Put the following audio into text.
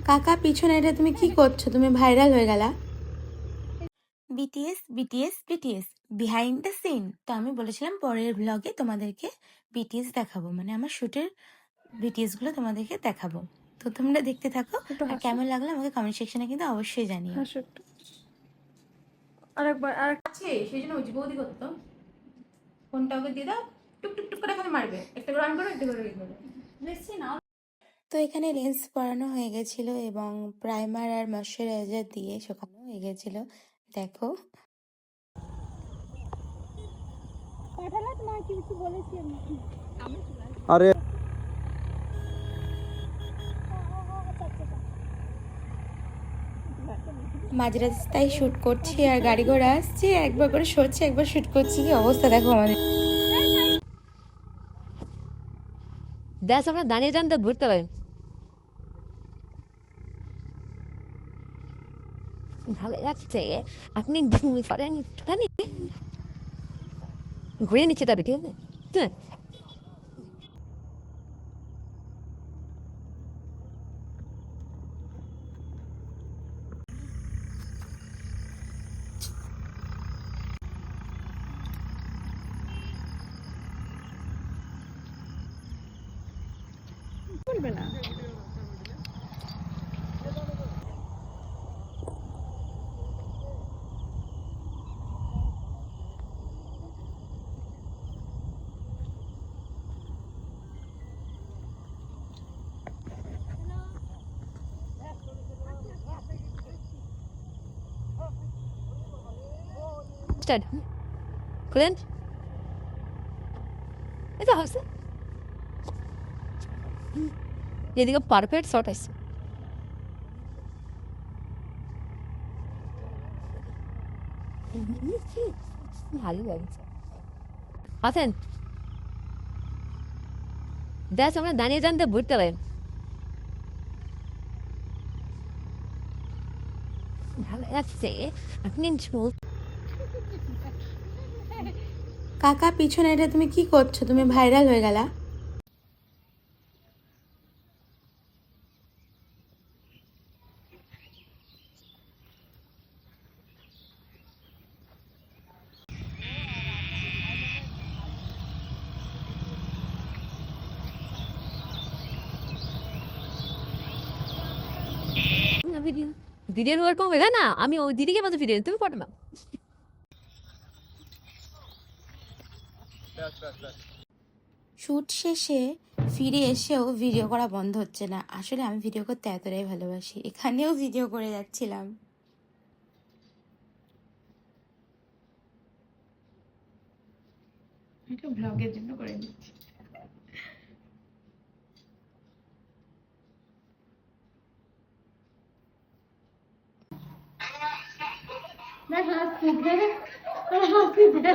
কাকা পিছনে এটা তুমি কি করছো? তুমি ভাইরাল হয়ে গেলা। BTS BTS BTS behind the scene. তো আমি বলেছিলাম পরের ব্লগে তোমাদেরকে বিটিএস দেখাবো, মানে আমার শুটের বিটিএস গুলো তোমাদেরকে দেখাবো। তো তোমরা দেখতে থাকো, আর কেমন লাগলো আমাকে কমেন্ট সেকশনে কিন্তু অবশ্যই জানিও। আরেকবার আছে, সেই জন্য ওই বৌদি করতো। ফোনটা ওকে দিয়ে দাও, টুক টুক টুক করে খালি মারবে, একটা করে অন করো, একটা করে ইয়ে করো। বেশি না। তো এখানে লেন্স পরানো হয়ে গেছিল এবং প্রাইমার আর ময়শ্চারাইজার দিয়ে শুকানো হয়ে গেছিল। দেখো আরে মাঝ রাস্তায় শুট করছি আর গাড়ি ঘোড়া আসছে, একবার করে সরছে একবার শুট করছি। কি অবস্থা দেখো আমাদের। দেশ আমরা দাঁড়িয়ে যান তো ঘুরতে পারেন। ভালো লাগছে, আপনি পারেন জানি ঘুরে নিচ্ছে তবে, ঠিক আছে? হ্যাঁ বলবে না। স্টার্ট খুলেন, এটা হচ্ছে এদিকে পারফেক্ট শট আছে। ভালো লাগছে। আছেন দেশ আমরা দাঁড়িয়ে যান তো ঘুরতে পারেন। ভালো লাগছে, আপনি কাকা পিছনে এটা তুমি কি করছো? তুমি ভাইরাল হয়ে গেলা। ভিডিও ভিডিওর ওরকম হয়ে না, আমি ওই দিদিকে মতো ভিডিও তুমি পড়ো না। শুট শেষে ফিরে এসেও ভিডিও করা বন্ধ হচ্ছে না। আসলে আমি ভিডিও করতে এতটাই ভালোবাসি, এখানেও ভিডিও করে যাচ্ছিলাম। ব্লগের জন্য করে দিচ্ছি। হাসি দে, হাসি দে।